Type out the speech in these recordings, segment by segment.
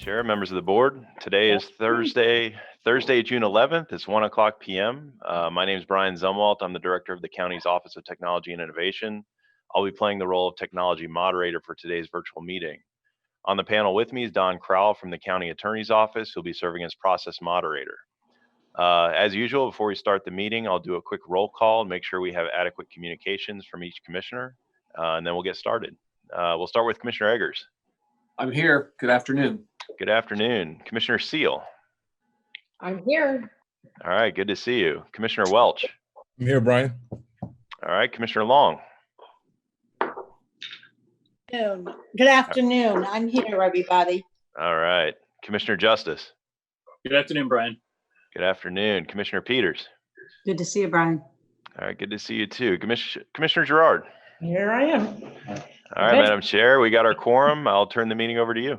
Chair, members of the board. Today is Thursday, June 11th. It's 1:00 p.m. My name is Brian Zumwalt. I'm the director of the county's Office of Technology and Innovation. I'll be playing the role of technology moderator for today's virtual meeting. On the panel with me is Don Crowell from the county attorney's office, who'll be serving as process moderator. As usual, before we start the meeting, I'll do a quick roll call and make sure we have adequate communications from each commissioner, and then we'll get started. We'll start with Commissioner Eggers. I'm here. Good afternoon. Good afternoon. Commissioner Seal. I'm here. All right, good to see you. Commissioner Welch. I'm here, Brian. All right, Commissioner Long. Good afternoon. I'm here, everybody. All right, Commissioner Justice. Good afternoon, Brian. Good afternoon. Commissioner Peters. Good to see you, Brian. All right, good to see you too. Commissioner Gerard. Here I am. All right, Madam Chair, we got our quorum. I'll turn the meeting over to you.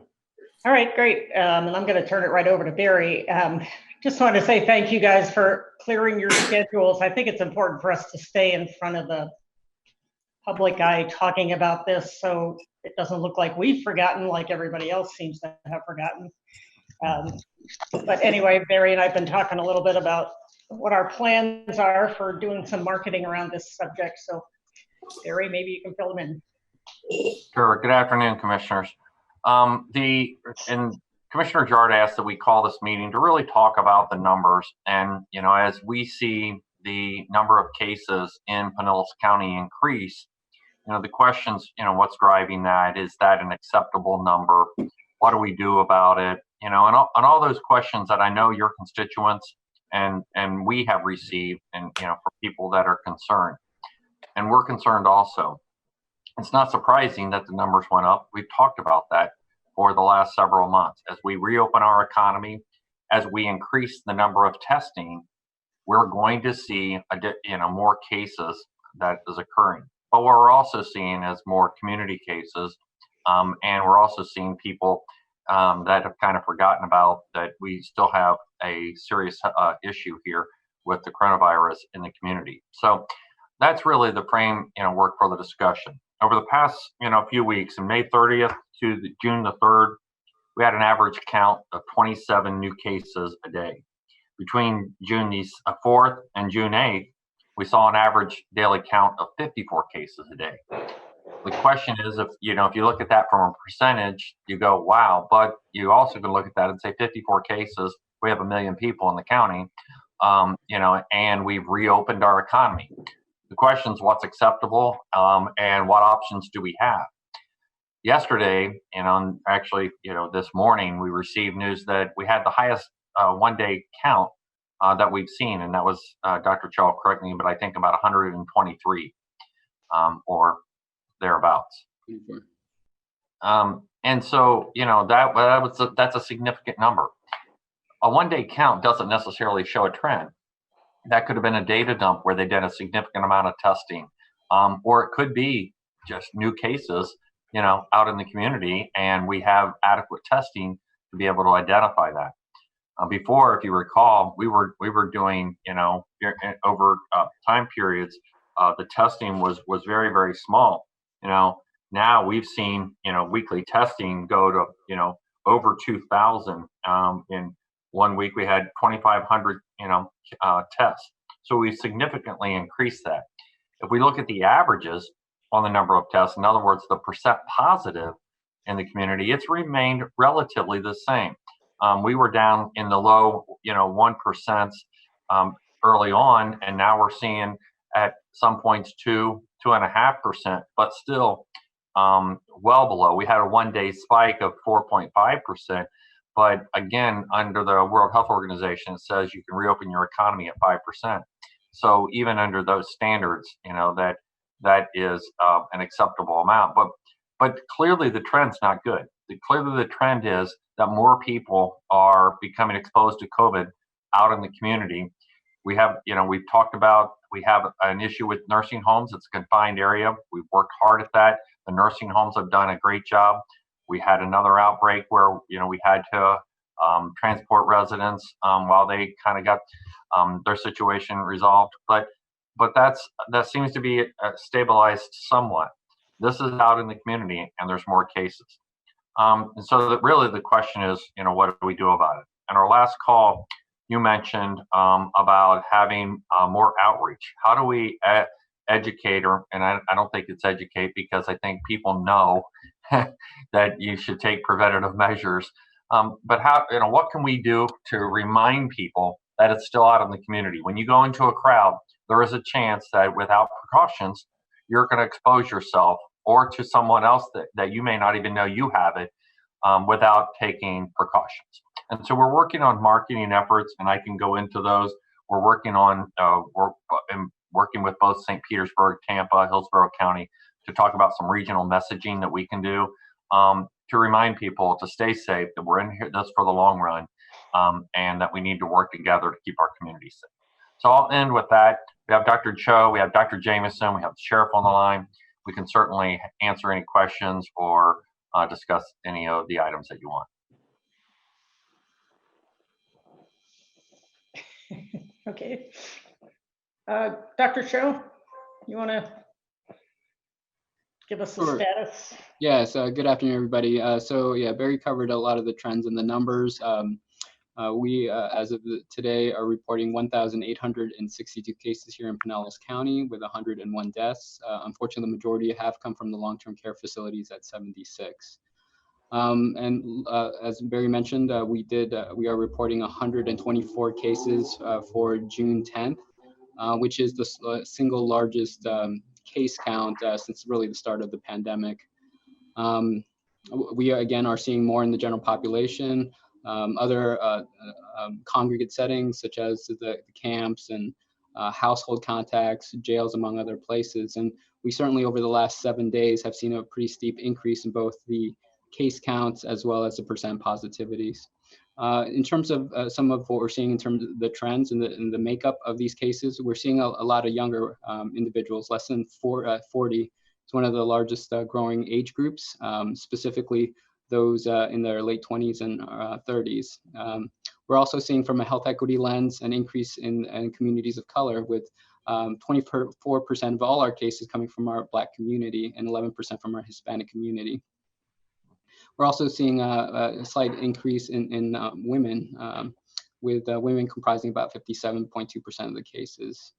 All right, great. And I'm going to turn it right over to Barry. Just wanted to say thank you guys for clearing your schedules. I think it's important for us to stay in front of the public eye talking about this so it doesn't look like we've forgotten like everybody else seems to have forgotten. But anyway, Barry and I have been talking a little bit about what our plans are for doing some marketing around this subject. So Barry, maybe you can fill them in. Sure. Good afternoon, commissioners. Commissioner Jard asked that we call this meeting to really talk about the numbers. And, as we see the number of cases in Pinellas County increase, the questions, what's driving that? Is that an acceptable number? What do we do about it? And all those questions that I know your constituents and we have received, and, for people that are concerned. And we're concerned also. It's not surprising that the numbers went up. We've talked about that for the last several months. As we reopen our economy, as we increase the number of testing, we're going to see more cases that is occurring. But what we're also seeing is more community cases, and we're also seeing people that have kind of forgotten about that we still have a serious issue here with the coronavirus in the community. So that's really the frame, work for the discussion. Over the past, few weeks, from May 30th to June the 3rd, we had an average count of 27 new cases a day. Between June the 4th and June 8th, we saw an average daily count of 54 cases a day. The question is, if you look at that from a percentage, you go, wow, but you also can look at that and say 54 cases, we have 1 million people in the county, and we've reopened our economy. The question is what's acceptable and what options do we have? Yesterday, and actually, this morning, we received news that we had the highest one-day count that we've seen, and that was, Dr. Chow, correct me, but I think about 123 or thereabouts. And so, that's a significant number. A one-day count doesn't necessarily show a trend. That could have been a data dump where they did a significant amount of testing, or it could be just new cases, out in the community, and we have adequate testing to be able to identify that. Before, if you recall, we were doing, over time periods, the testing was very, very small. Now we've seen, weekly testing go to, over 2,000. In 1 week, we had 2,500, tests. So we significantly increased that. If we look at the averages on the number of tests, in other words, the percent positive in the community, it's remained relatively the same. We were down in the low, 1% early on, and now we're seeing at some points 2.5%, but still well below. We had a one-day spike of 4.5%. But again, under the World Health Organization, it says you can reopen your economy at 5%. So even under those standards, that is an acceptable amount. But clearly the trend's not good. Clearly the trend is that more people are becoming exposed to COVID out in the community. We have, we've talked about, we have an issue with nursing homes. It's a confined area. We've worked hard at that. The nursing homes have done a great job. We had another outbreak where, we had to transport residents while they kind of got their situation resolved. But that seems to be stabilized somewhat. This is out in the community, and there's more cases. And so that really the question is, what do we do about it? In our last call, you mentioned about having more outreach. How do we educate, and I don't think it's educate, because I think people know that you should take preventative measures. But how, what can we do to remind people that it's still out in the community? When you go into a crowd, there is a chance that without precautions, you're going to expose yourself or to someone else that you may not even know you have it without taking precautions. And so we're working on marketing efforts, and I can go into those. We're working on working with both St. Petersburg, Tampa, Hillsborough County to talk about some regional messaging that we can do to remind people to stay safe, that we're in here this for the long run, and that we need to work together to keep our community safe. So I'll end with that. We have Dr. Cho, we have Dr. Jameson, we have the sheriff on the line. We can certainly answer any questions or discuss any of the items that you want. Okay. Dr. Cho, you want to give us the Sure. status? Yes, good afternoon, everybody. So yeah, Barry covered a lot of the trends and the numbers. We, as of today, are reporting 1,862 cases here in Pinellas County with 101 deaths. Unfortunately, the majority have come from the long-term care facilities at 76. As Barry mentioned, we are reporting 124 cases for June 10th, which is the single largest case count since really the start of the pandemic. We again are seeing more in the general population, other congregate settings such as the camps and household contacts, jails, among other places. And we certainly over the last 7 days have seen a pretty steep increase in both the case counts as well as the percent positivities. In terms of some of what we're seeing in terms of the trends and the makeup of these cases, we're seeing a lot of younger individuals, less than 40. It's one of the largest growing age groups, specifically those in their late 20s and 30s. We're also seeing from a health equity lens an increase in communities of color, with 24% of all our cases coming from our Black community and 11% from our Hispanic community. We're also seeing a slight increase in women, with women comprising about 57.2% of the cases.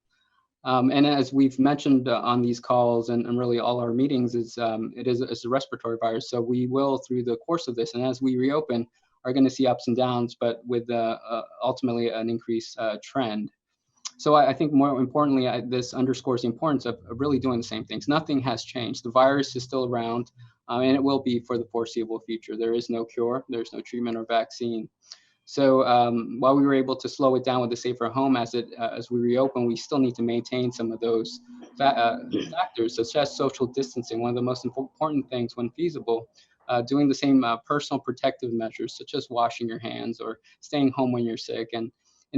And as we've mentioned on these calls and really all our meetings, it's a respiratory virus. So we will, through the course of this, and as we reopen, are going to see ups and downs, but with ultimately an increased trend. So I think more importantly, this underscores the importance of really doing the same things. Nothing has changed. The virus is still around, and it will be for the foreseeable future. There is no cure. There's no treatment or vaccine. So while we were able to slow it down with the safer home as we reopen, we still need to maintain some of those factors, such as social distancing, one of the most important things when feasible, doing the same personal protective measures, such as washing your hands or staying home when you're sick, and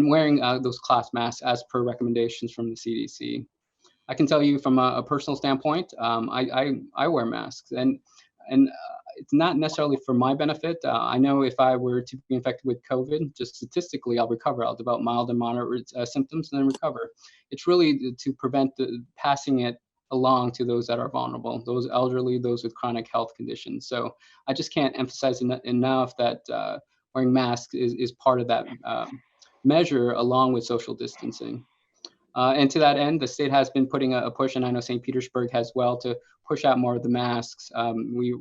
wearing those cloth masks as per recommendations from the CDC. I can tell you from a personal standpoint, I wear masks, and it's not necessarily for my benefit. I know if I were to be infected with COVID, just statistically, I'll recover. I'll develop mild and moderate symptoms and then recover. It's really to prevent passing it along to those that are vulnerable, those elderly, those with chronic health conditions. So I just can't emphasize enough that wearing masks is part of that measure, along with social distancing. And to that end, the state has been putting a push, and I know St. Petersburg has well, to push out more of the masks. We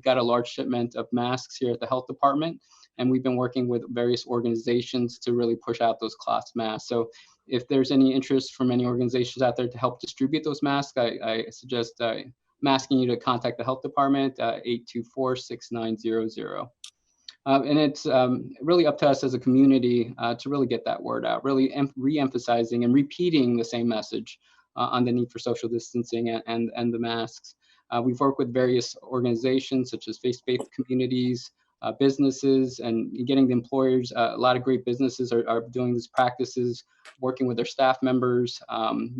got a large shipment of masks here at the health department, and we've been working with various organizations to really push out those cloth masks. So if there's any interest from any organizations out there to help distribute those masks, I suggest I'm asking you to contact the health department, 824-6900. And it's really up to us as a community to really get that word out, really re-emphasizing and repeating the same message on the need for social distancing and the masks. We've worked with various organizations such as faith-based communities, businesses, and getting the employers. A lot of great businesses are doing these practices, working with their staff members,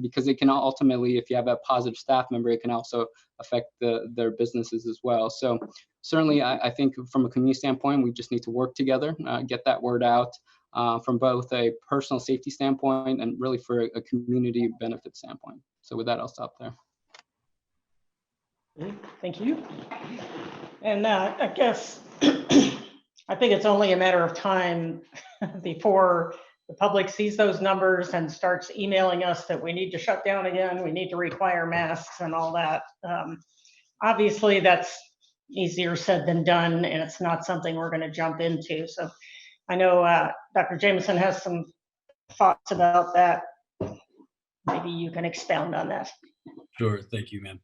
because it can ultimately, if you have a positive staff member, it can also affect their businesses as well. So certainly, I think from a community standpoint, we just need to work together, get that word out from both a personal safety standpoint and really for a community benefit standpoint. So with that, I'll stop there. Thank you. And I guess, I think it's only a matter of time before the public sees those numbers and starts emailing us that we need to shut down again, we need to require masks and all that. Obviously, that's easier said than done, and it's not something we're going to jump into. So I know Dr. Jameson has some thoughts about that. Maybe you can expound on that. Sure. Thank you, ma'am.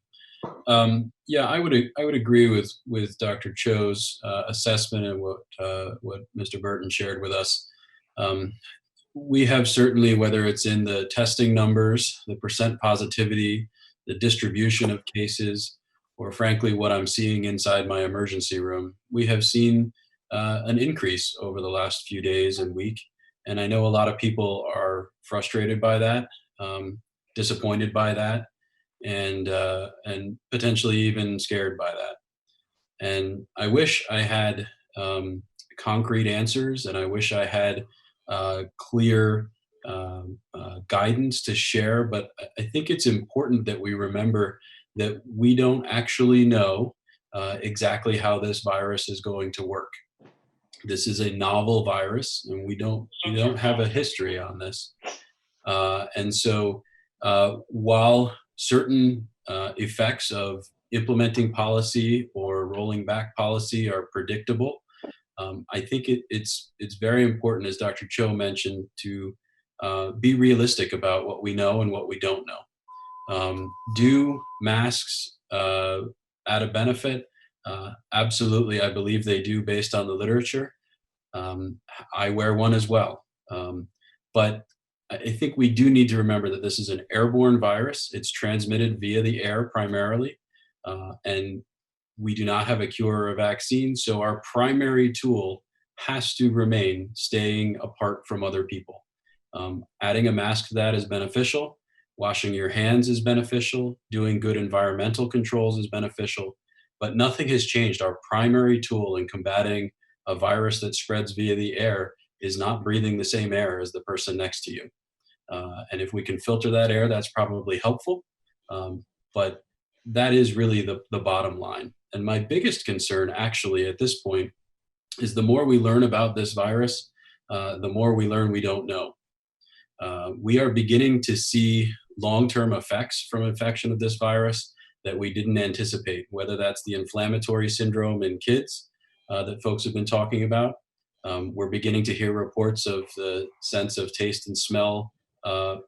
Yeah, I would agree with Dr. Cho's assessment and what Mr. Burton shared with us. We have certainly, whether it's in the testing numbers, the percent positivity, the distribution of cases, or frankly, what I'm seeing inside my emergency room, we have seen an increase over the last few days and week. And I know a lot of people are frustrated by that, disappointed by that, and potentially even scared by that. And I wish I had concrete answers, and I wish I had clear guidance to share. But I think it's important that we remember that we don't actually know exactly how this virus is going to work. This is a novel virus, and we don't have a history on this. And so while certain effects of implementing policy or rolling back policy are predictable, I think it's very important, as Dr. Cho mentioned, to be realistic about what we know and what we don't know. Do masks add a benefit? Absolutely, I believe they do based on the literature. I wear one as well. But I think we do need to remember that this is an airborne virus. It's transmitted via the air primarily, and we do not have a cure or a vaccine. So our primary tool has to remain staying apart from other people. Adding a mask to that is beneficial. Washing your hands is beneficial. Doing good environmental controls is beneficial. But nothing has changed. Our primary tool in combating a virus that spreads via the air is not breathing the same air as the person next to you. And if we can filter that air, that's probably helpful. But that is really the bottom line. And my biggest concern actually at this point is the more we learn about this virus, the more we learn we don't know. We are beginning to see long-term effects from infection of this virus that we didn't anticipate, whether that's the inflammatory syndrome in kids that folks have been talking about. We're beginning to hear reports of the sense of taste and smell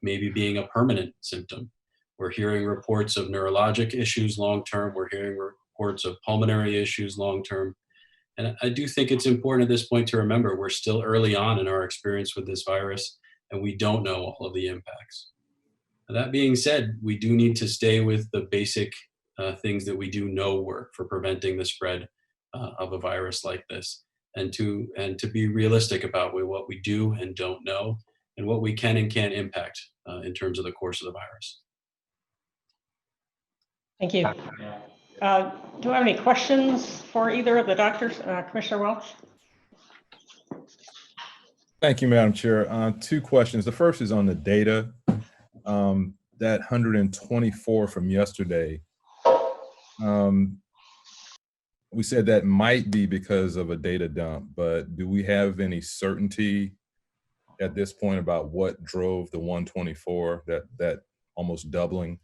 maybe being a permanent symptom. We're hearing reports of neurologic issues long-term. We're hearing reports of pulmonary issues long-term. And I do think it's important at this point to remember we're still early on in our experience with this virus, and we don't know all of the impacts. That being said, we do need to stay with the basic things that we do know work for preventing the spread of a virus like this, and to be realistic about what we do and don't know, and what we can and can't impact in terms of the course of the virus. Thank you. Do I have any questions for either of the doctors? Commissioner Welch? Thank you, Madam Chair. Two questions. The first is on the data. That 124 from yesterday, we said that might be because of a data dump, but do we have any certainty at this point about what drove the 124, that almost doubling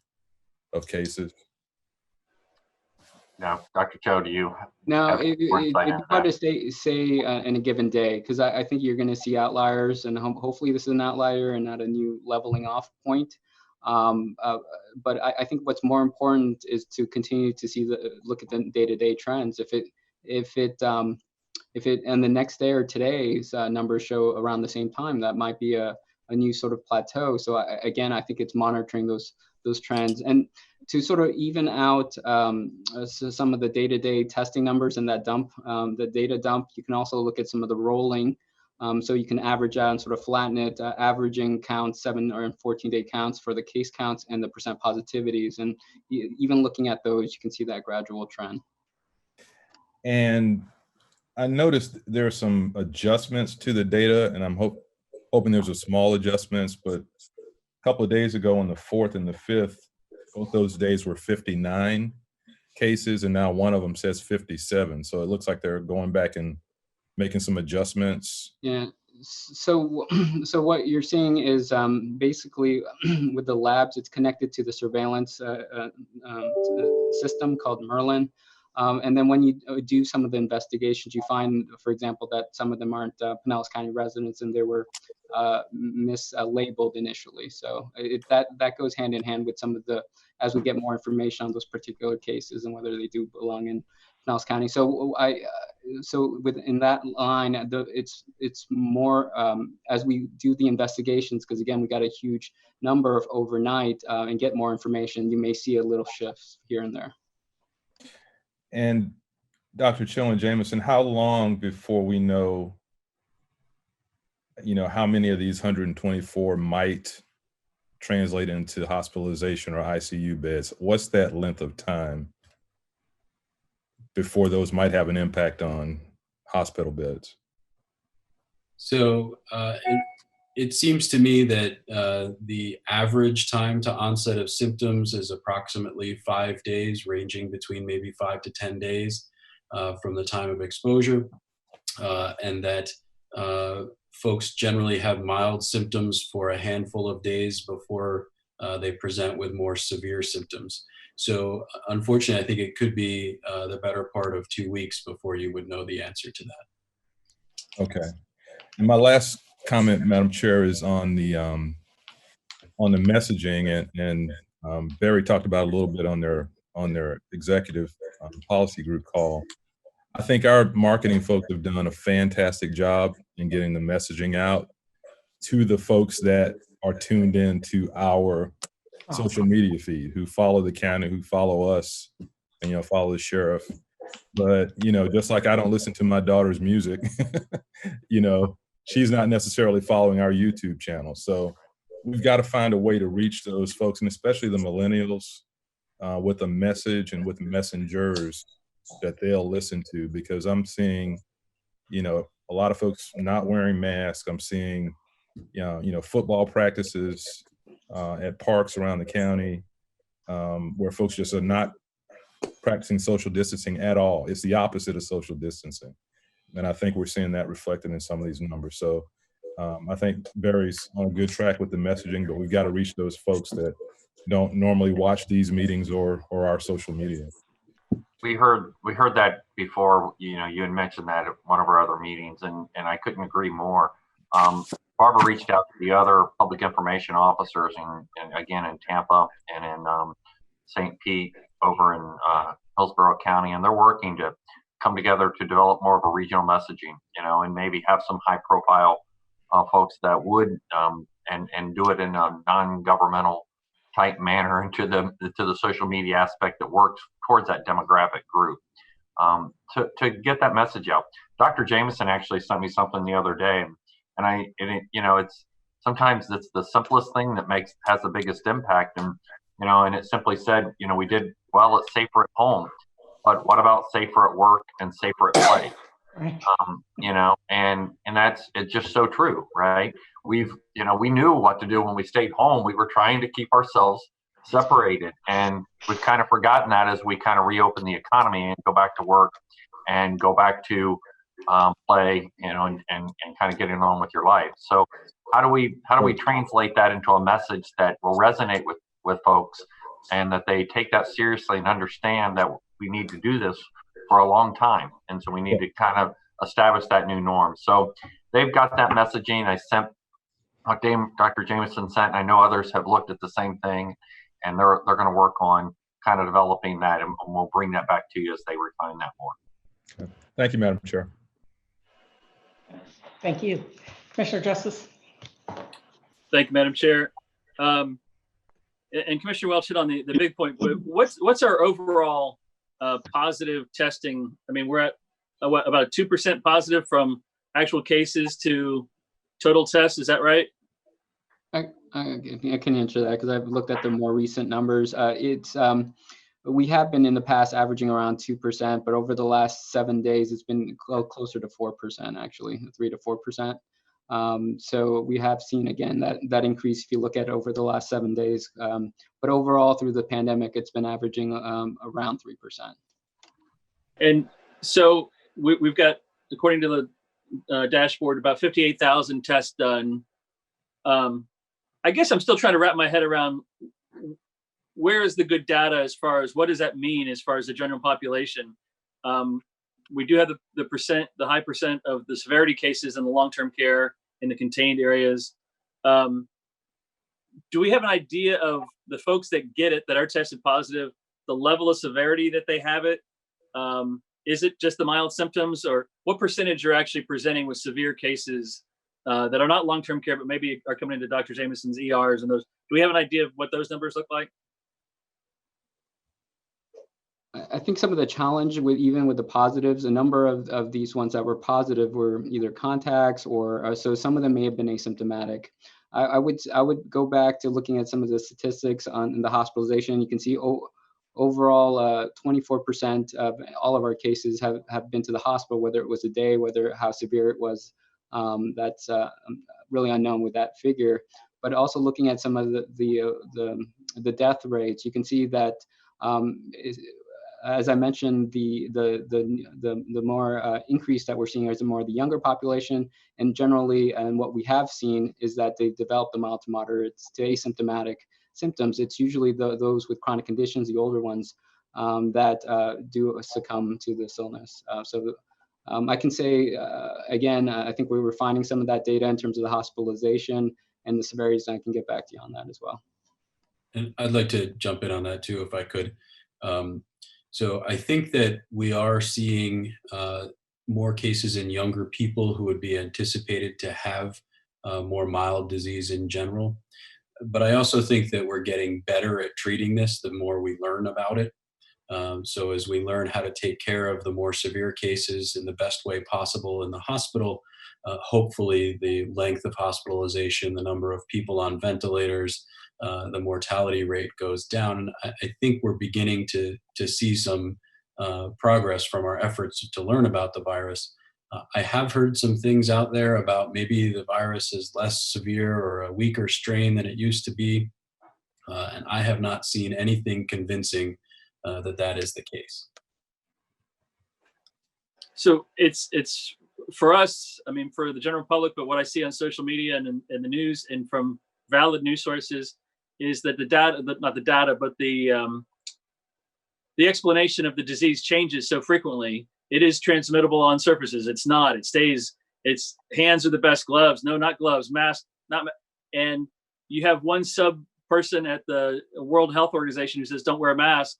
of cases? No, Dr. Cho, do you? No, have it'd more be insight into hard that? to say in a given day, because I think you're going to see outliers, and hopefully this is an outlier and not a new leveling off point. But I think what's more important is to continue to look at the day-to-day trends. If it and the next day or today's numbers show around the same time, that might be a new sort of plateau. So again, I think it's monitoring those trends and to sort of even out so some of the day-to-day testing numbers and that dump, the data dump. You can also look at some of the rolling. So you can average out and sort of flatten it, averaging counts, 7 or 14-day counts for the case counts and the percent positivities. And even looking at those, you can see that gradual trend. And I noticed there are some adjustments to the data, and I'm hoping there's a small adjustments, but a couple of days ago on the 4th and the 5th, both those days were 59 cases, and now one of them says 57. So it looks like they're going back and making some adjustments. Yeah. So, so what you're seeing is basically with the labs, it's connected to the surveillance system called Merlin. And then when you do some of the investigations, you find, for example, that some of them aren't Pinellas County residents and they were mislabeled initially. So that goes hand in hand with some of the, as we get more information on those particular cases and whether they do belong in Pinellas County. So so within that line, it's more as we do the investigations, because again, we got a huge number of overnight and get more information, you may see a little shifts here and there. And Dr. Cho and Jameson, how long before we know, how many of these 124 might translate into hospitalization or ICU beds? What's that length of time before those might have an impact on hospital beds? So it seems to me that the average time to onset of symptoms is approximately 5 days, ranging between maybe 5 to 10 days from the time of exposure, and that folks generally have mild symptoms for a handful of days before they present with more severe symptoms. So unfortunately, I think it could be the better part of 2 weeks before you would know the answer to that. Okay. And my last comment, Madam Chair, is on the messaging, and Barry talked about a little bit on their executive policy group call. I think our marketing folks have done a fantastic job in getting the messaging out to the folks that are tuned in to our social media feed, who follow the county, who follow us, and follow the sheriff. But just like I don't listen to my daughter's music, she's not necessarily following our YouTube channel. So we've got to find a way to reach those folks, and especially the millennials, with a message and with messengers that they'll listen to, because I'm seeing, a lot of folks not wearing masks. I'm seeing, football practices at parks around the county where folks just are not practicing social distancing at all. It's the opposite of social distancing. And I think we're seeing that reflected in some of these numbers. So I think Barry's on a good track with the messaging, but we've got to reach those folks that don't normally watch these meetings or our social media. We heard that before. You had mentioned that at one of our other meetings, and I couldn't agree more. Barbara reached out to the other public information officers, and again in Tampa and in St. Pete over in Hillsborough County, and they're working to come together to develop more of a regional messaging, and maybe have some high profile folks that would and do it in a non-governmental type manner into the social media aspect that works towards that demographic group, to get that message out. Dr. Jameson actually sent me something the other day, and it's sometimes it's the simplest thing that has the biggest impact, and it simply said, we did well at safer at home, but what about safer at work and safer at play? And it's just so true, right? We knew what to do when we stayed home. We were trying to keep ourselves separated, and we've kind of forgotten that as we kind of reopen the economy and go back to work and go back to play, and kind of getting on with your life. So how do we translate that into a message that will resonate with folks, and that they take that seriously and understand that we need to do this for a long time, and so we need to kind of establish that new norm. So they've got that messaging. I sent what Dr. Jameson sent, and I know others have looked at the same thing, and they're going to work on kind of developing that, and we'll bring that back to you as they refine that more. Thank you, Madam Chair. Thank you. Commissioner Justice. Thank you, Madam Chair. And Commissioner Welch hit on the big point. What's our overall positive testing? I mean, we're at about 2% positive from actual cases to total tests. Is that right? I can answer that because I've looked at the more recent numbers. We have been in the past averaging around 2%, but over the last 7 days, it's been closer to 4%, actually, 3 to 4%. So we have seen, again, that increase if you look at over the last 7 days. But overall, through the pandemic, it's been averaging around 3%. And so we've got, according to the dashboard, about 58,000 tests done. I guess I'm still trying to wrap my head around where is the good data as far as what does that mean as far as the general population. We do have the high percent of the severity cases in the long-term care in the contained areas. Do we have an idea of the folks that get it, that are tested positive, the level of severity that they have it? Is it just the mild symptoms, or what percentage are actually presenting with severe cases that are not long-term care, but maybe are coming into Dr. Jameson's ERs and those? Do we have an idea of what those numbers look like? I think some of the challenge even with the positives, a number of these ones that were positive were either contacts or so some of them may have been asymptomatic. I would go back to looking at some of the statistics in the hospitalization. You can see overall 24% of all of our cases have been to the hospital, whether it was a day, how severe it was. That's really unknown with that figure. But also looking at some of the death rates, you can see that as I mentioned, the more increase that we're seeing is the more the younger population, and generally, and what we have seen is that they develop the mild to moderate to asymptomatic symptoms. It's usually those with chronic conditions, the older ones, that do succumb to this illness. I can say, again, I think we're refining some of that data in terms of the hospitalization and the severities, and I can get back to you on that as well. And I'd like to jump in on that too, if I could. So I think that we are seeing more cases in younger people who would be anticipated to have more mild disease in general. But I also think that we're getting better at treating this the more we learn about it. So as we learn how to take care of the more severe cases in the best way possible in the hospital, hopefully the length of hospitalization, the number of people on ventilators, the mortality rate goes down. And I think we're beginning to see some progress from our efforts to learn about the virus. I have heard some things out there about maybe the virus is less severe or a weaker strain than it used to be. And I have not seen anything convincing that is the case. So it's for us, I mean, for the general public, but what I see on social media and in the news and from valid news sources is that the data, not the data, but the explanation of the disease changes so frequently. It is transmittable on surfaces. It's not. It stays. It's hands are the best gloves. No, not gloves. Mask. Not. And you have one sub person at the World Health Organization who says don't wear a mask,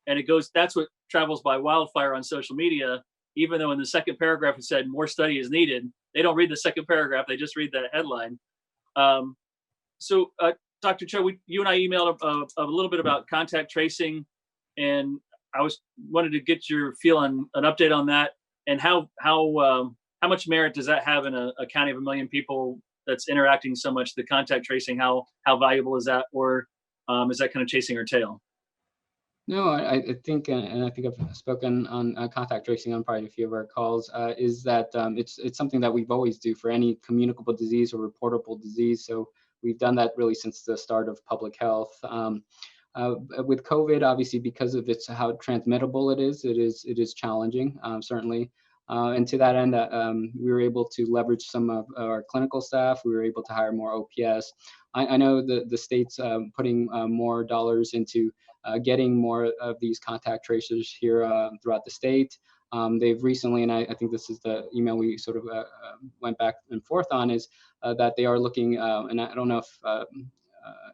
and it goes. That's what travels by wildfire on social media. Even though in the second paragraph it said more study is needed, they don't read the second paragraph. They just read that headline. So, Dr. Cho, you and I emailed a little bit about contact tracing, and I wanted to get your feel on an update on that, and how much merit does that have in a county of 1 million people that's interacting so much? The contact tracing, how valuable is that, or is that kind of chasing our tail? No, I think, and I think I've spoken on contact tracing on probably a few of our calls, is that it's something that we've always do for any communicable disease or reportable disease. So we've done that really since the start of public health. With COVID, obviously, because of how transmittable it is challenging, certainly. And to that end, we were able to leverage some of our clinical staff. We were able to hire more OPS. I know the state's putting more dollars into getting more of these contact tracers here throughout the state. They've recently, and I think this is the email we sort of went back and forth on, is that they are looking, and I don't know if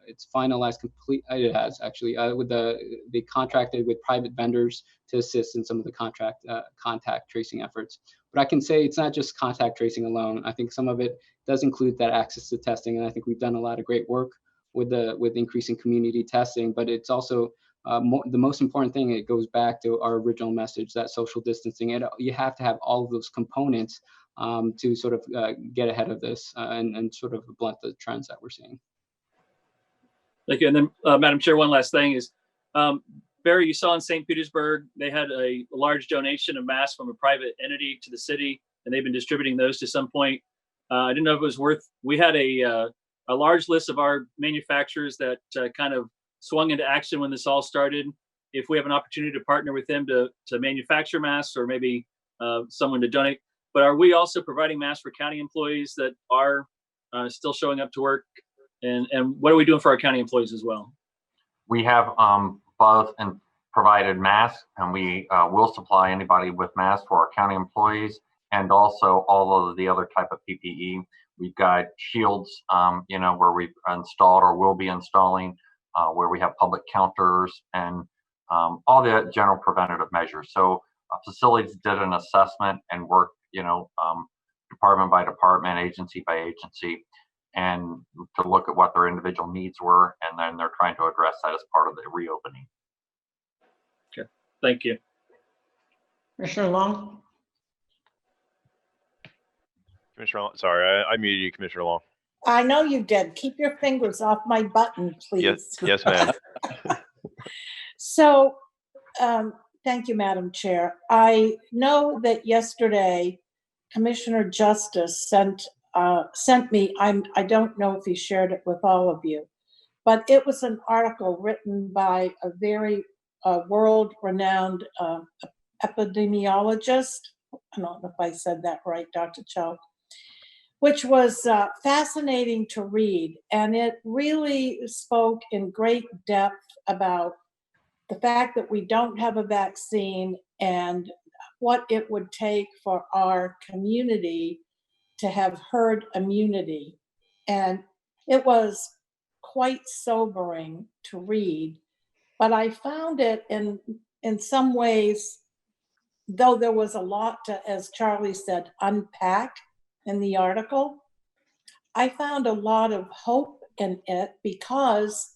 it's finalized complete. It has actually with they contracted with private vendors to assist in some of the contact tracing efforts. But I can say it's not just contact tracing alone. I think some of it does include that access to testing, and I think we've done a lot of great work with increasing community testing. But it's also the most important thing. It goes back to our original message, that social distancing. And you have to have all of those components to sort of get ahead of this and sort of blunt the trends that we're seeing. Thank you. And then, Madam Chair, one last thing is, Barry, you saw in St. Petersburg, they had a large donation of masks from a private entity to the city, and they've been distributing those to some point. I didn't know if it was worth. We had a large list of our manufacturers that kind of swung into action when this all started. If we have an opportunity to partner with them to manufacture masks, or maybe someone to donate. But are we also providing masks for county employees that are still showing up to work? And what are we doing for our county employees as well? We have both and provided masks, and we will supply anybody with masks for our county employees, and also all of the other type of PPE. We've got shields, where we've installed or will be installing, where we have public counters and all the general preventative measures. So facilities did an assessment and worked, department by department, agency by agency, and to look at what their individual needs were, and then they're trying to address that as part of the reopening. Okay, thank you. Commissioner Long? Commissioner Long, sorry, I muted you, Commissioner Long. I know you did. Keep your fingers off my button, please. Yes, ma'am. So, thank you, Madam Chair. I know that yesterday Commissioner Justice sent me, I don't know if he shared it with all of you, but it was an article written by a very world-renowned epidemiologist. I don't know if I said that right, Dr. Cho, which was fascinating to read. And it really spoke in great depth about the fact that we don't have a vaccine and what it would take for our community to have herd immunity. And it was quite sobering to read, but I found it in some ways, though there was a lot to, as Charlie said, unpack in the article, I found a lot of hope in it, because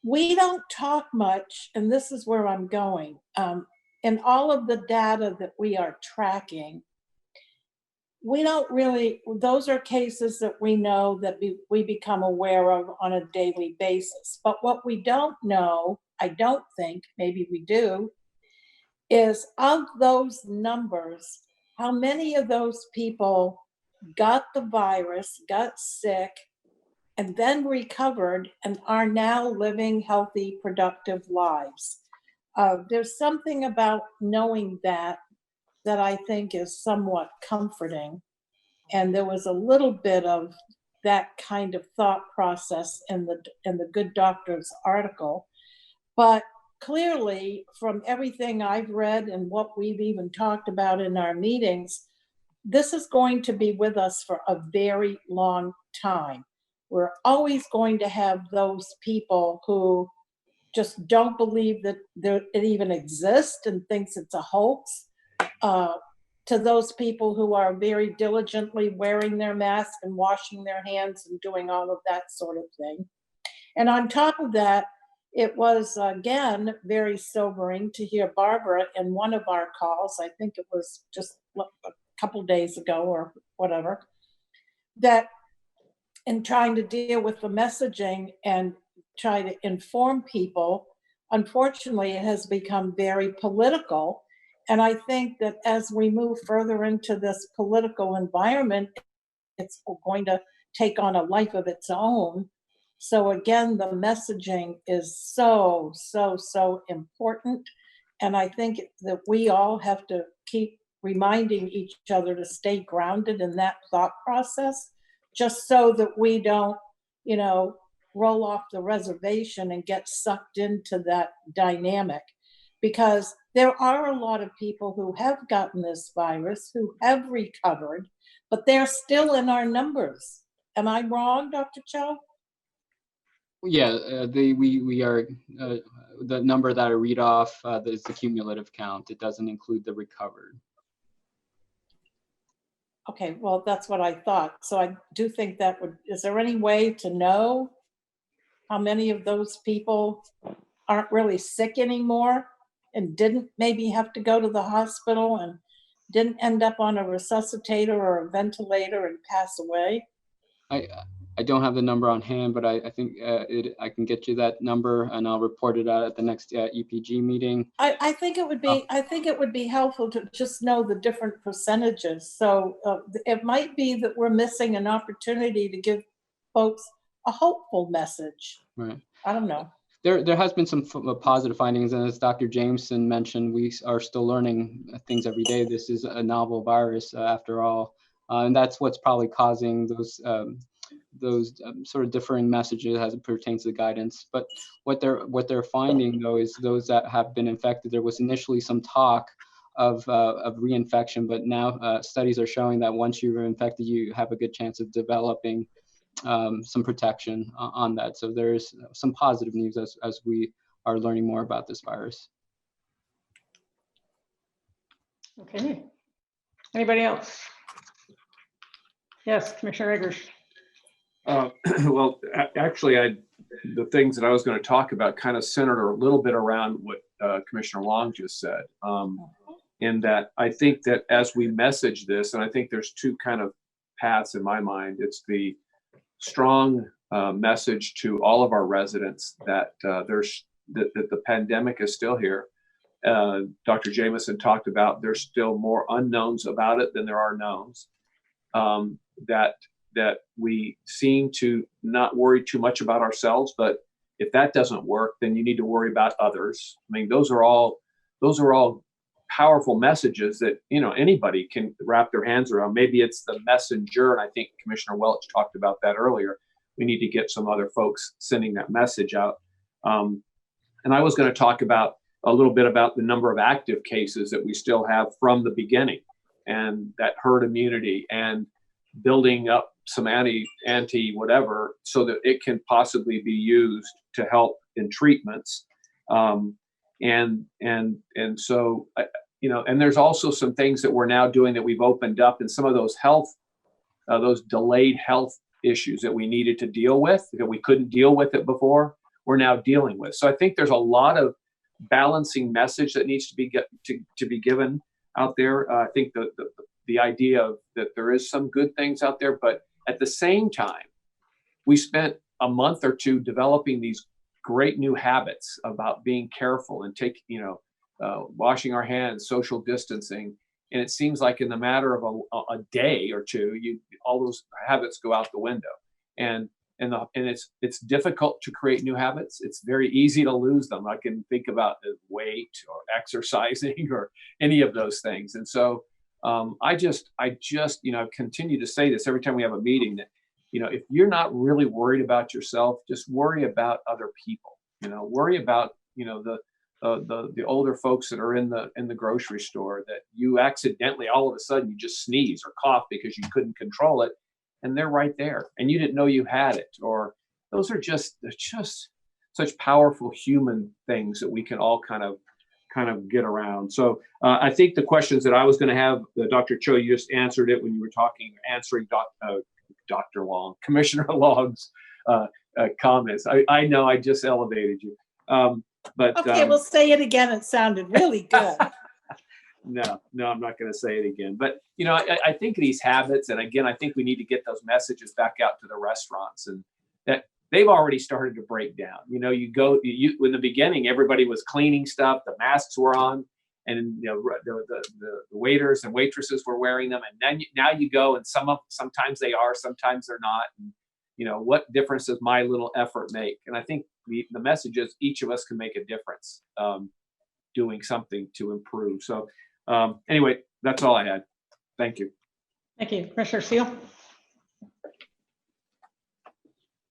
we don't talk much, and this is where I'm going. In all of the data that we are tracking, we don't really, those are cases that we know that we become aware of on a daily basis. But what we don't know, I don't think, maybe we do, is of those numbers, how many of those people got the virus, got sick, and then recovered and are now living healthy, productive lives. There's something about knowing that I think is somewhat comforting. And there was a little bit of that kind of thought process in the Good Doctor's article. But clearly, from everything I've read and what we've even talked about in our meetings, this is going to be with us for a very long time. We're always going to have those people who just don't believe that it even exists and thinks it's a hoax, to those people who are very diligently wearing their mask and washing their hands and doing all of that sort of thing. And on top of that, it was, again, very sobering to hear Barbara in one of our calls, I think it was just a couple days ago or whatever, that in trying to deal with the messaging and try to inform people, unfortunately, it has become very political. And I think that as we move further into this political environment, it's going to take on a life of its own. So again, the messaging is so, so, so important. And I think that we all have to keep reminding each other to stay grounded in that thought process, just so that we don't, roll off the reservation and get sucked into that dynamic. Because there are a lot of people who have gotten this virus, who have recovered, but they're still in our numbers. Am I wrong, Dr. Cho? Yeah, we are, the number that I read off is the cumulative count. It doesn't include the recovered. Okay, well, that's what I thought. So I do think that is there any way to know how many of those people aren't really sick anymore and didn't maybe have to go to the hospital and didn't end up on a resuscitator or a ventilator and pass away? I I don't have the number on hand, but I think I can get you that number and I'll report it out at the next EPG meeting. I think it would be, I think it would be helpful to just know the different percentages. So it might be that we're missing an opportunity to give folks a hopeful message. Right. I don't know. There has been some positive findings, and as Dr. Jameson mentioned, we are still learning things every day. This is a novel virus after all, and that's what's probably causing those sort of differing messages as it pertains to the guidance. But what they're finding though is those that have been infected, there was initially some talk of reinfection, but now studies are showing that once you're infected, you have a good chance of developing some protection on that. So there's some positive news as we are learning more about this virus. Okay. Anybody else? Yes, Commissioner Eggers. Well, actually, the things that I was going to talk about kind of centered a little bit around what Commissioner Long just said. In that I think that as we message this, and I think there's two kind of paths in my mind. It's the strong message to all of our residents that that the pandemic is still here. Dr. Jameson talked about there's still more unknowns about it than there are knowns. That we seem to not worry too much about ourselves, but if that doesn't work, then you need to worry about others. I mean, those are all powerful messages that, you know, anybody can wrap their hands around. Maybe it's the messenger, and I think Commissioner Welch talked about that earlier. We need to get some other folks sending that message out. And I was going to talk about a little bit about the number of active cases that we still have from the beginning, and that herd immunity, and building up some anti whatever so that it can possibly be used to help in treatments. And so, you know, and there's also some things that we're now doing that we've opened up, and some of those those delayed health issues that we needed to deal with, that we couldn't deal with it before, we're now dealing with. So I think there's a lot of balancing message that needs to be given out there. I think the idea of that there is some good things out there, but at the same time, we spent a month or two developing these great new habits about being careful and washing our hands, social distancing. And it seems like in the matter of a day or two, all those habits go out the window. And it's difficult to create new habits. It's very easy to lose them. I can think about weight or exercising or any of those things. And so I just continue to say this every time we have a meeting, that, you know, if you're not really worried about yourself, just worry about other people. You know, worry about, you know, the older folks that are in the grocery store, that you accidentally all of a sudden you just sneeze or cough because you couldn't control it, and they're right there and you didn't know you had it. Or those are just such powerful human things that we can all kind of get around. So I think the questions that I was going to have, Dr. Cho, you just answered it when you were answering Dr. Long, Commissioner Long's comments. I know I just elevated you. But okay, we'll say it again. It sounded really good. No, I'm not going to say it again. But, you know, I think these habits, and again, I think we need to get those messages back out to the restaurants, and that they've already started to break down. You know, in the beginning, everybody was cleaning stuff, the masks were on, and, you know, the waiters and waitresses were wearing them. And then now you go, and sometimes they are, sometimes they're not. And, you know, what difference does my little effort make? And I think the message is each of us can make a difference doing something to improve. So anyway, that's all I had. Thank you. Thank you. Commissioner Seal?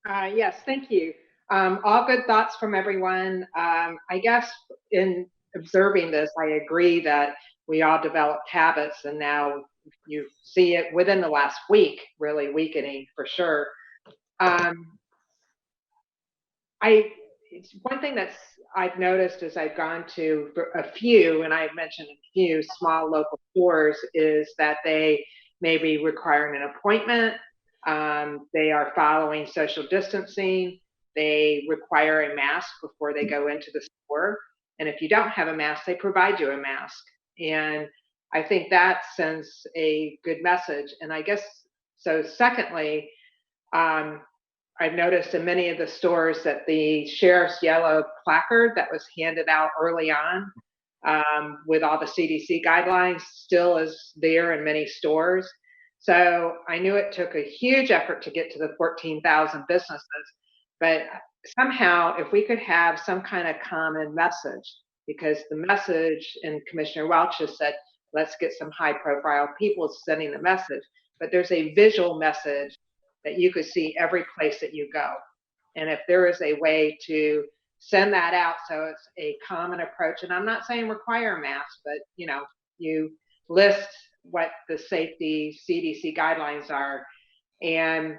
Yes, thank you. All good thoughts from everyone. I guess in observing this, I agree that we all developed habits, and now you see it within the last week, really weakening for sure. One thing I've noticed as I've gone to a few, and I've mentioned a few small local stores, is that they may be requiring an appointment. They are following social distancing. They require a mask before they go into the store. And if you don't have a mask, they provide you a mask. And I think that sends a good message. And I guess, so secondly, I've noticed in many of the stores that the sheriff's yellow placard that was handed out early on with all the CDC guidelines still is there in many stores. So I knew it took a huge effort to get to the 14,000 businesses, but somehow if we could have some kind of common message, because the message, and Commissioner Welch has said, let's get some high profile people sending the message, but there's a visual message that you could see every place that you go. And if there is a way to send that out so it's a common approach, and I'm not saying require masks, but you list what the safety CDC guidelines are. And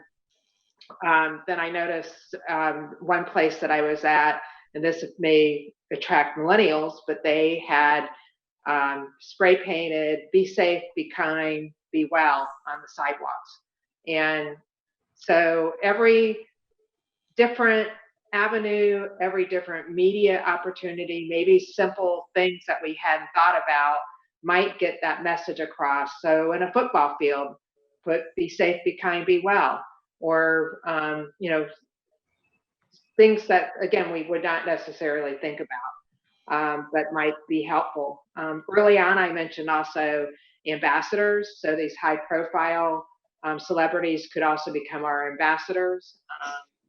then I noticed one place that I was at, and this may attract millennials, but they had spray painted, be safe, be kind, be well on the sidewalks. And so every different avenue, every different media opportunity, maybe simple things that we hadn't thought about might get that message across. So in a football field, put be safe, be kind, be well, or things that, again, we would not necessarily think about, but might be helpful. Early on, I mentioned also ambassadors. So these high profile celebrities could also become our ambassadors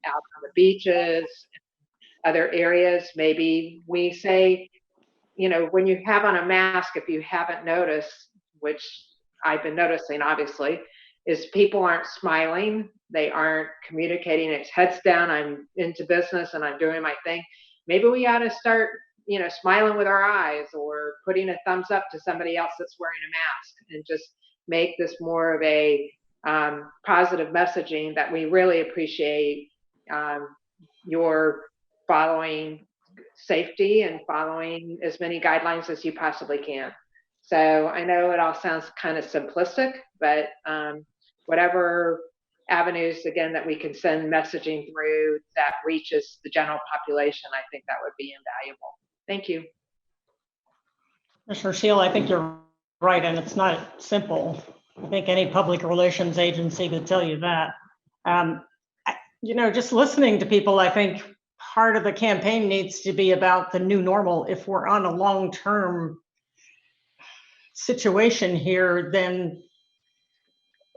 out on the beaches, other areas. Maybe we say, when you have on a mask, if you haven't noticed, which I've been noticing obviously, is people aren't smiling. They aren't communicating. It's heads down. I'm into business and I'm doing my thing. Maybe we ought to start, smiling with our eyes, or putting a thumbs up to somebody else that's wearing a mask, and just make this more of a positive messaging that we really appreciate your following safety and following as many guidelines as you possibly can. So I know it all sounds kind of simplistic, but whatever avenues, again, that we can send messaging through that reaches the general population, I think that would be invaluable. Thank you. Mr. Shield, I think you're right, and it's not simple. I think any public relations agency could tell you that. Just listening to people, I think part of the campaign needs to be about the new normal. If we're on a long-term situation here, then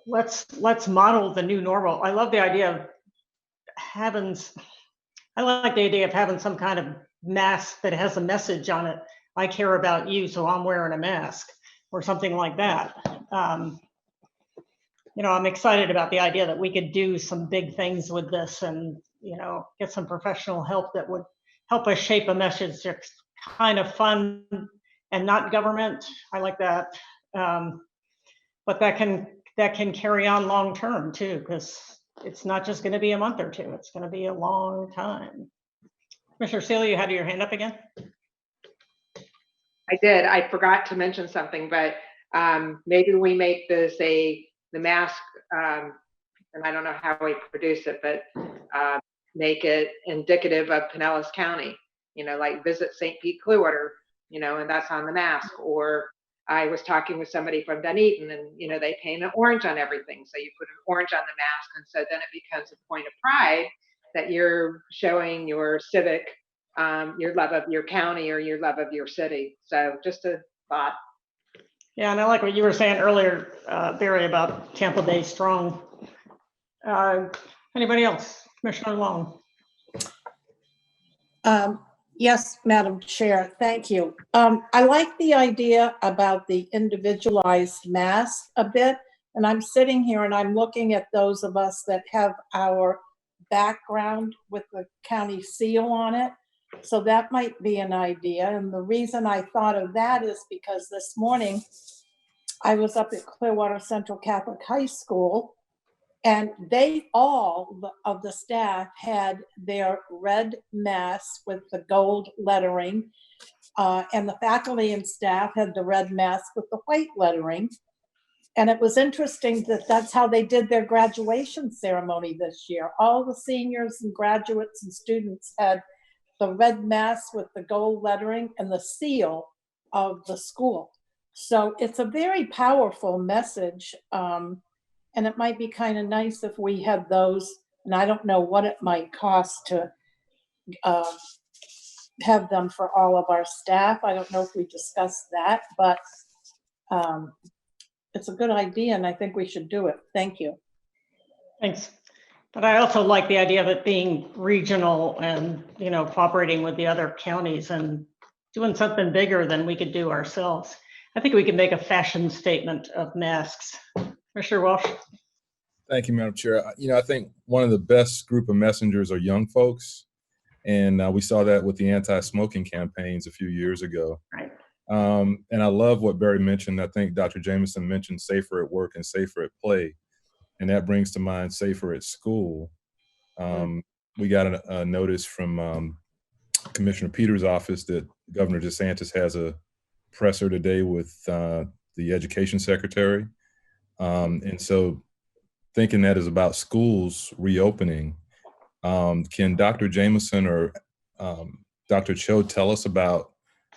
let's model the new normal. I love the idea of having some kind of mask that has a message on it. I care about you, so I'm wearing a mask, or something like that. I'm excited about the idea that we could do some big things with this, and get some professional help that would help us shape a message that's kind of fun and not government. I like that, but that can carry on long term too, because it's not just going to be a month or two. It's going to be a long time. Commissioner Sealy, you had your hand up again. I did. I forgot to mention something, but maybe we make this the mask, and I don't know how we produce it, but make it indicative of Pinellas County, like Visit St. Pete Clearwater, and that's on the mask. Or I was talking with somebody from Dunedin, and they paint an orange on everything. So you put an orange on the mask, and so then it becomes a point of pride that you're showing your civic, your love of your county or your love of your city. So just a thought. Yeah, and I like what you were saying earlier, Barry, about Tampa Bay Strong. Anybody else? Commissioner Long. Yes, Madam Chair, thank you. I like the idea about the individualized mask a bit, and I'm sitting here and I'm looking at those of us that have our background with the county seal on it. So that might be an idea. And the reason I thought of that is because this morning I was up at Clearwater Central Catholic High School, and they all of the staff had their red masks with the gold lettering, and the faculty and staff had the red mask with the white lettering. And it was interesting that that's how they did their graduation ceremony this year. All the seniors and graduates and students had the red mask with the gold lettering and the seal of the school. So it's a very powerful message. And it might be kind of nice if we had those And I don't know what it might cost to have them for all of our staff. I don't know if we discussed that, but it's a good idea, and I think we should do it. Thank you. Thanks. But I also like the idea of it being regional and, you know, cooperating with the other counties and doing something bigger than we could do ourselves. I think we can make a fashion statement of masks. Commissioner Welch? Thank you, Madam Chair. I think one of the best group of messengers are young folks. And we saw that with the anti-smoking campaigns a few years ago. Right. And I love what Barry mentioned. I think Dr. Jameson mentioned safer at work and safer at play. And that brings to mind safer at school. We got a notice from Commissioner Peters' office that Governor DeSantis has a presser today with the education secretary. And so thinking that is about schools reopening, can Dr. Jameson or Dr. Cho tell us about,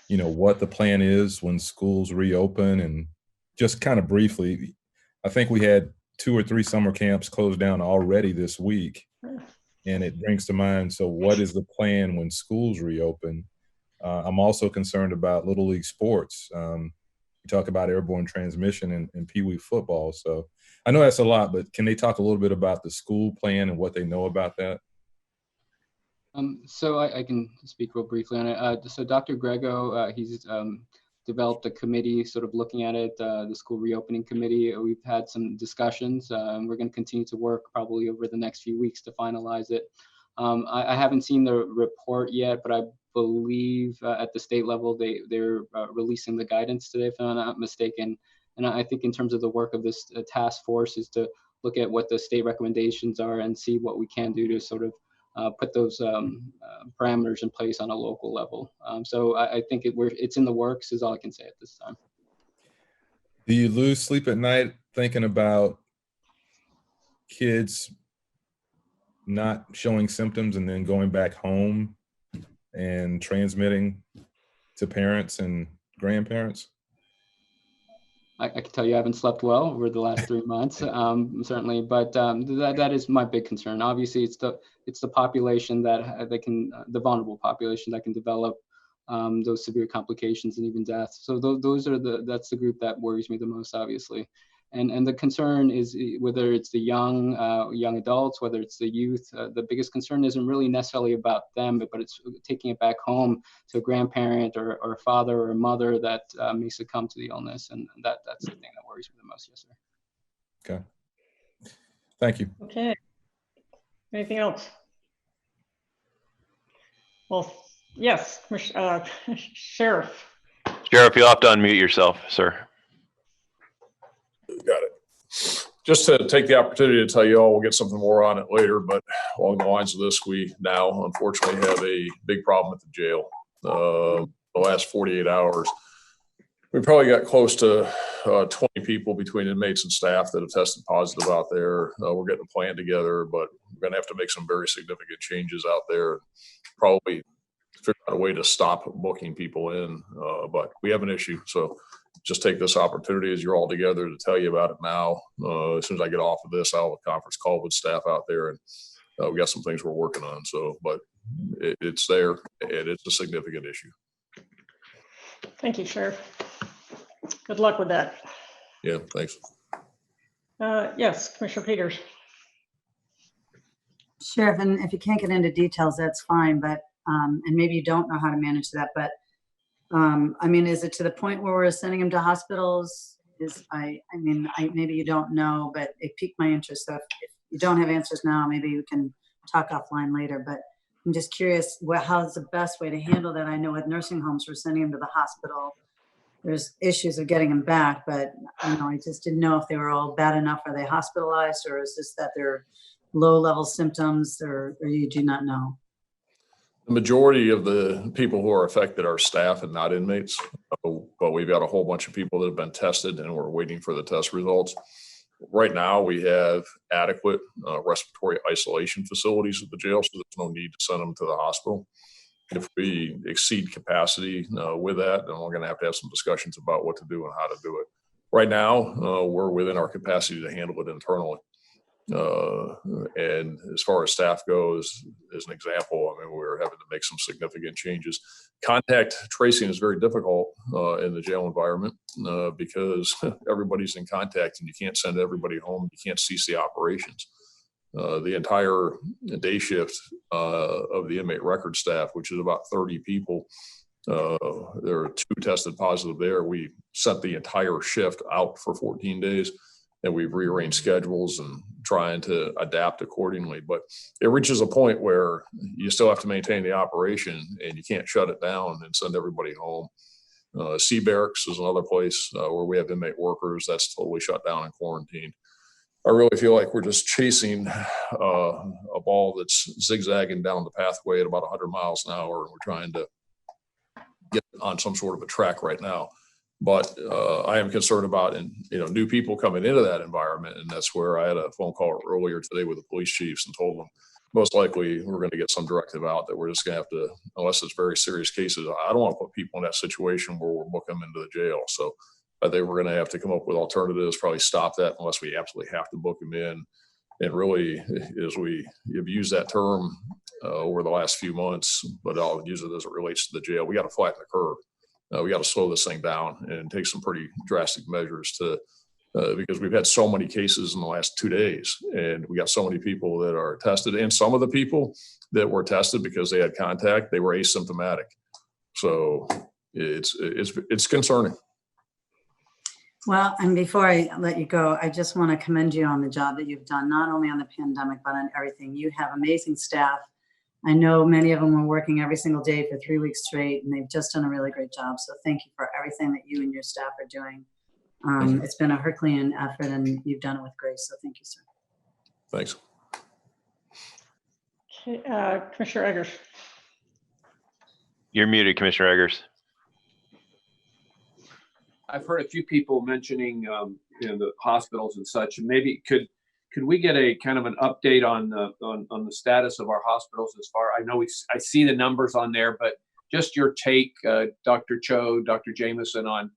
what the plan is when schools reopen? And just kind of briefly, I think we had 2 or 3 summer camps closed down already this week. And it brings to mind, so what is the plan when schools reopen? I'm also concerned about Little League sports. We talk about airborne transmission and Pee Wee football. So I know that's a lot, but can they talk a little bit about the school plan and what they know about that? So I can speak real briefly on it. So Dr. Grego, he's developed a committee sort of looking at it, the school reopening committee. We've had some discussions, and we're going to continue to work probably over the next few weeks to finalize it. I haven't seen the report yet, but I believe at the state level, they're releasing the guidance today, if I'm not mistaken. And I think in terms of the work of this task force is to look at what the state recommendations are and see what we can do to sort of put those parameters in place on a local level. So I think it's in the works is all I can say at this time. Do you lose sleep at night thinking about kids not showing symptoms and then going back home and transmitting to parents and grandparents? I can tell you I haven't slept well over the last 3 months, certainly, but that is my big concern. Obviously, it's the population that can, the vulnerable population that can develop those severe complications and even death. So that's the group that worries me the most, obviously. And the concern is whether it's the young adults, whether it's the youth. The biggest concern isn't really necessarily about them, but it's taking it back home to a grandparent or a father or a mother that may succumb to the illness, and that's the thing that worries me the most. Yes, sir. Okay. Thank you. Okay. Anything else? Well, yes, Sheriff. Sheriff, you'll have to unmute yourself, sir. Got it. Just to take the opportunity to tell you all, we'll get something more on it later, but along the lines of this, we now unfortunately have a big problem at the jail. The last 48 hours, we probably got close to 20 people between inmates and staff that have tested positive out there. We're getting a plan together, but we're going to have to make some very significant changes out there. Probably figure out a way to stop booking people in, but we have an issue. So just take this opportunity as you're all together to tell you about it now. As soon as I get off of this, I'll have a conference call with staff out there, and we got some things we're working on. So, but it's there, and it's a significant issue. Thank you, Sheriff. Good luck with that. Yeah, thanks. Yes, Commissioner Peters. Sheriff, and if you can't get into details, that's fine, but, and maybe you don't know how to manage that, but I mean, is it to the point where we're sending them to hospitals? Maybe you don't know, but it piqued my interest. So if you don't have answers now, maybe you can talk offline later, but I'm just curious, how's the best way to handle that? I know with nursing homes, we're sending them to the hospital. There's issues of getting them back, but I just didn't know if they were all bad enough. Are they hospitalized, or is this that they're low-level symptoms, or you do not know? The majority of the people who are affected are staff and not inmates, but we've got a whole bunch of people that have been tested and we're waiting for the test results. Right now, we have adequate respiratory isolation facilities at the jail, so there's no need to send them to the hospital. If we exceed capacity with that, then we're going to have some discussions about what to do and how to do it. Right now, we're within our capacity to handle it internally. And as far as staff goes, as an example, I mean, we're having to make some significant changes. Contact tracing is very difficult in the jail environment because everybody's in contact and you can't send everybody home. You can't cease the operations. The entire day shift of the inmate record staff, which is about 30 people, there are 2 tested positive there. We sent the entire shift out for 14 days. And we've rearranged schedules and trying to adapt accordingly. But it reaches a point where you still have to maintain the operation and you can't shut it down and send everybody home. C Barracks is another place where we have inmate workers that's totally shut down and quarantined. I really feel like we're just chasing a ball that's zigzagging down the pathway at about 100 miles an hour. And we're trying to get on some sort of a track right now. But I am concerned about new people coming into that environment. And that's where I had a phone call earlier today with the police chiefs and told them most likely we're going to get some directive out that we're just going to have to, unless it's very serious cases, I don't want to put people in that situation where we're booking them into the jail. So I think we're going to have to come up with alternatives, probably stop that unless we absolutely have to book them in. And really, as you've used that term over the last few months, but I'll use it as it relates to the jail, we got to flatten the curve. We got to slow this thing down and take some pretty drastic measures to, because we've had so many cases in the last 2 days, and we got so many people that are tested, and some of the people that were tested because they had contact, they were asymptomatic. So it's concerning. Well, and before I let you go, I just want to commend you on the job that you've done, not only on the pandemic, but on everything. You have amazing staff. I know many of them were working every single day for 3 weeks straight, and they've just done a really great job. So thank you for everything that you and your staff are doing. It's been a Herculean effort, and you've done it with grace. So thank you, sir. Thanks. Okay, Commissioner Eggers. You're muted, Commissioner Eggers. I've heard a few people mentioning the hospitals and such. Maybe could we get a kind of an update on the status of our hospitals as far? I know I see the numbers on there, but just your take, Dr. Cho, Dr. Jameson, on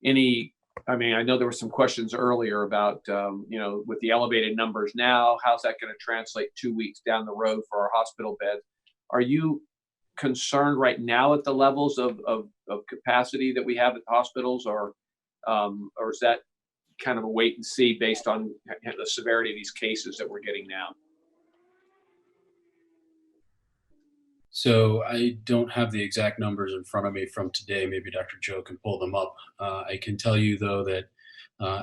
any. I mean, I know there were some questions earlier about with the elevated numbers now, how's that going to translate 2 weeks down the road for our hospital beds? Are you concerned right now at the levels of capacity that we have at the hospitals, or is that kind of a wait and see based on the severity of these cases that we're getting now? So I don't have the exact numbers in front of me from today. Maybe Dr. Joe can pull them up. I can tell you, though, that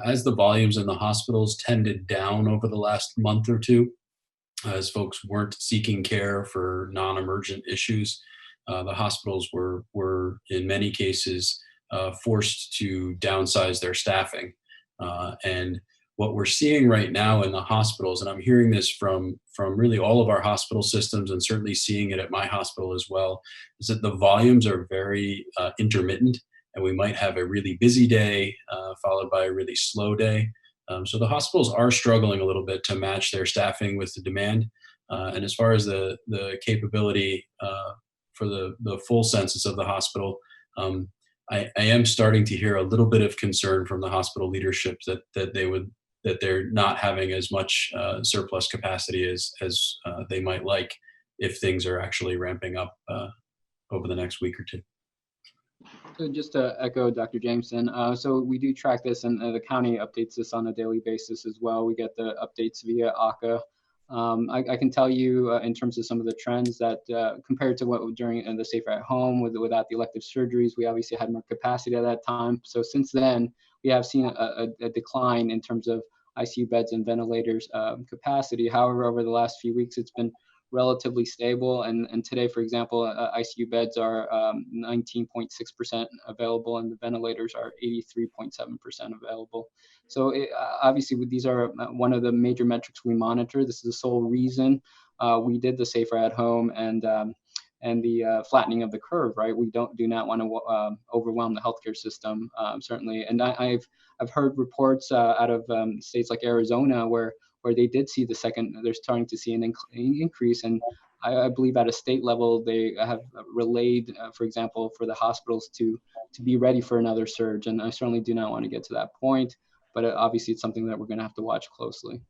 as the volumes in the hospitals tended down over the last month or two, as folks weren't seeking care for non-emergent issues, the hospitals were in many cases forced to downsize their staffing. And what we're seeing right now in the hospitals, and I'm hearing this from really all of our hospital systems, and certainly seeing it at my hospital as well, is that the volumes are very intermittent, and we might have a really busy day followed by a really slow day. So the hospitals are struggling a little bit to match their staffing with the demand. And as far as the capability for the full census of the hospital, I am starting to hear a little bit of concern from the hospital leadership that they're not having as much surplus capacity as they might like if things are actually ramping up over the next week or two. So just to echo Dr. Jameson, so we do track this, and the county updates this on a daily basis as well. We get the updates via ACA. I can tell you in terms of some of the trends that compared to what during the Safer at Home without the elective surgeries, we obviously had more capacity at that time. So since then, we have seen a decline in terms of ICU beds and ventilators capacity. However, over the last few weeks, it's been relatively stable. And today, for example, ICU beds are 19.6% available, and the ventilators are 83.7% available. So obviously, these are one of the major metrics we monitor. This is the sole reason we did the Safer at Home and the flattening of the curve, right? We do not want to overwhelm the healthcare system, certainly. And I've heard reports out of states like Arizona where they did see they're starting to see an increase. And I believe at a state level, they have relayed, for example, for the hospitals to be ready for another surge. And I certainly do not want to get to that point, but obviously it's something that we're going to have to watch closely.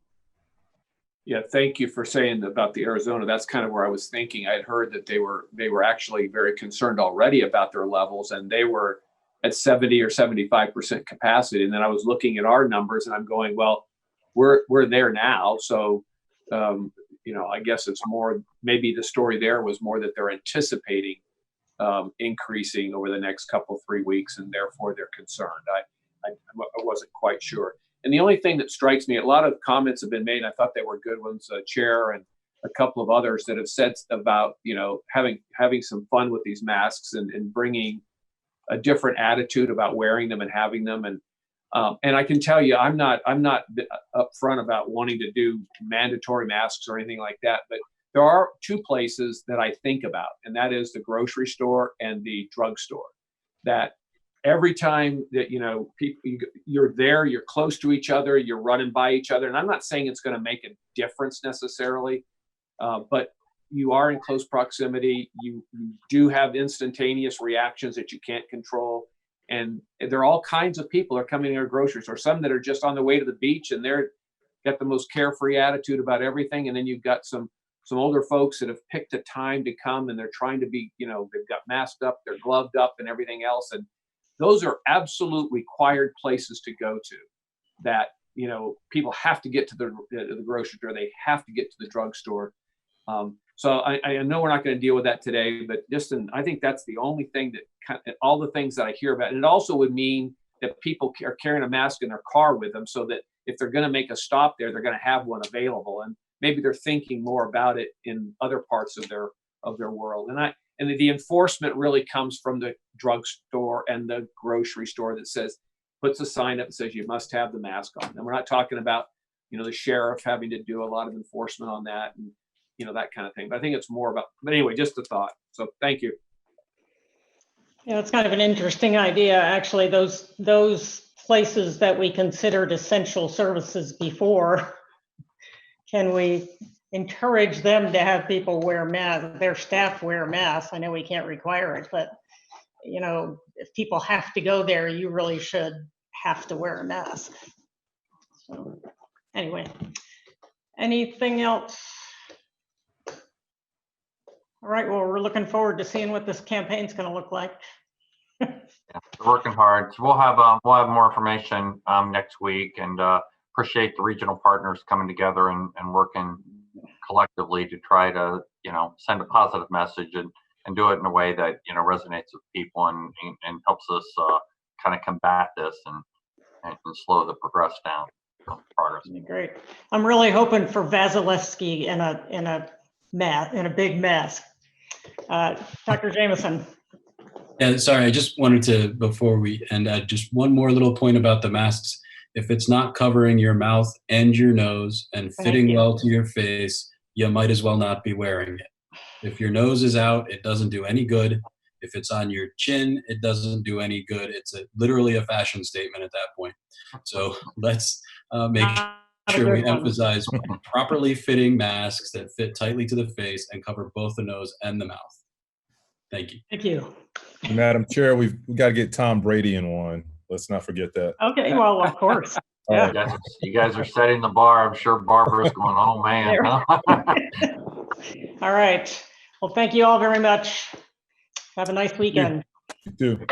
Yeah, thank you for saying about the Arizona. That's kind of where I was thinking. I had heard that they were actually very concerned already about their levels, and they were at 70 or 75% capacity. And then I was looking at our numbers, and I'm going, well, we're there now. So, I guess it's more, maybe the story there was more that they're anticipating increasing over the next couple, 3 weeks, and therefore they're concerned. I wasn't quite sure. And the only thing that strikes me, a lot of comments have been made, and I thought they were good ones, Chair and a couple of others that have said about, having some fun with these masks and bringing a different attitude about wearing them and having them. And I can tell you, I'm not upfront about wanting to do mandatory masks or anything like that, but there are two places that I think about, and that is the grocery store and the drugstore. That every time that, you're there, you're close to each other, you're running by each other. And I'm not saying it's going to make a difference necessarily, but you are in close proximity. You do have instantaneous reactions that you can't control. And there are all kinds of people are coming to our grocery store, some that are just on the way to the beach and they're got the most carefree attitude about everything. And then you've got some older folks that have picked a time to come and they're trying to be, they've got masked up, they're gloved up and everything else. And those are absolute required places to go to that, people have to get to the grocery store. They have to get to the drugstore. So I know we're not going to deal with that today, but I think that's the only thing that all the things that I hear about. And it also would mean that people are carrying a mask in their car with them so that if they're going to make a stop there, they're going to have one available. And maybe they're thinking more about it in other parts of their world. And the enforcement really comes from the drugstore and the grocery store that puts a sign up that says you must have the mask on. And we're not talking about, the sheriff having to do a lot of enforcement on that and, that kind of thing. But I think it's more about, but anyway, just a thought. So thank you. Yeah, it's kind of an interesting idea, actually. Those places that we considered essential services before, can we encourage them to have people wear masks, their staff wear masks? I know we can't require it, but if people have to go there, you really should have to wear a mask. So anyway, anything else? All right, well, we're looking forward to seeing what this campaign's going to look like. Yeah, we're working hard. So we'll have more information next week, and appreciate the regional partners coming together and working collectively to try to send a positive message and do it in a way that resonates with people and helps us kind of combat this and slow the progress down. Progress. Great. I'm really hoping for Vasilevsky in a big mask. Dr. Jameson. Yeah, sorry, I just wanted to, before we end, add just one more little point about the masks. If it's not covering your mouth and your nose and fitting well to your face, you might as well not be wearing it. If your nose is out, it doesn't do any good. If it's on your chin, it doesn't do any good. It's literally a fashion statement at that point. So let's make sure we emphasize properly fitting masks that fit tightly to the face and cover both the nose and the mouth. Thank you. Thank you. Madam Chair, we got to get Tom Brady in one. Let's not forget that. Okay, well, of course. Yeah. You guys are setting the bar. I'm sure Barbara's going, oh man. All right. Well, thank you all very much. Have a nice weekend. You too.